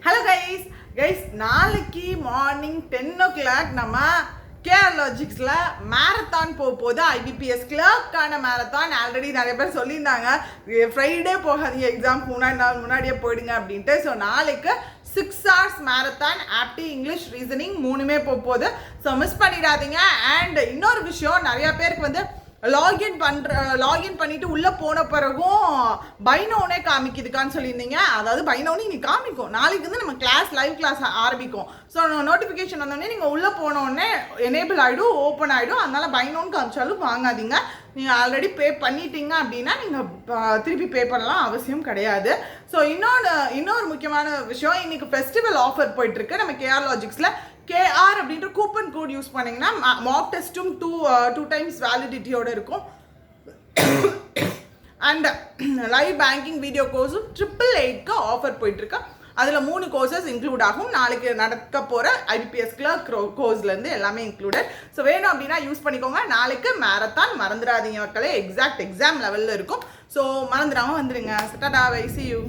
Hello guys, நாளைக்கு morning 10 o'clock நம்ம AffairsCloud marathon போகுது. IBPS Clerk-கான marathon ஆல்ரெடி நிறைய பேர் சொல்லியிருந்தாங்க. ஃப்ரைடே போகாதீங்க, எக்ஸாம் முன்னாடியே போயிடுங்க அப்படின்ட்டு. ஸோ நாளைக்கு 6 hours marathon ஆப்டி இங்கிலீஷ் ரீசனிங் மூணுமே போகுது. ஸோ மிஸ் பண்ணிடாதீங்க. அண்ட் இன்னொரு விஷயம், நிறைய பேருக்கு வந்து லாகின் பண்ணிட்டு உள்ள போன பிறகும் பைனோனே காமிக்குதுக்கான்னு சொல்லியிருந்தீங்க. அதாவது பைனோனே நீ காமிக்கும், நாளைக்கு வந்து நம்ம லைவ் கிளாஸ் ஆரம்பிக்கும். ஸோ நோட்டிஃபிகேஷன் வந்தோடனே நீங்கள் உள்ளே போனோடனே எனேபிள் ஆகிடும், ஓப்பன் ஆகிடும். அதனால பைனோன்னு காமிச்சாலும் வாங்காதீங்க. நீங்கள் ஆல்ரெடி பே பண்ணிட்டீங்க அப்படின்னா நீங்கள் திருப்பி பே பண்ணலாம், அவசியம் கிடையாது. ஸோ இன்னொரு முக்கியமான விஷயம், இன்னைக்கு ஃபெஸ்டிவல் ஆஃபர் போயிட்டு இருக்கு நம்ம AffairsCloud. KR அப்படின்ற கூப்பன் கோட் யூஸ் பண்ணிங்கன்னா மாக் டெஸ்ட்டும் டூ டைம்ஸ் வேலிடிட்டியோடு இருக்கும். அண்ட் லைவ் பேங்கிங் வீடியோ கோர்ஸும் 888க்கு ஆஃபர் போயிட்டுருக்கு. அதில் 3 கோர்சஸ் இன்க்ளூட் ஆகும். நாளைக்கு நடக்க போகிற IBPS Clerk கோர்ஸ்லேருந்து எல்லாமே இன்க்ளூடட். ஸோ வேணும் அப்படின்னா யூஸ் பண்ணிக்கோங்க. நாளைக்கு மேரத்தான் மறந்துடாதீங்க மக்களே, எக்ஸாம் லெவலில் இருக்கும். ஸோ மறந்துடாமல் வந்துடுங்க. Tata, bye, see you.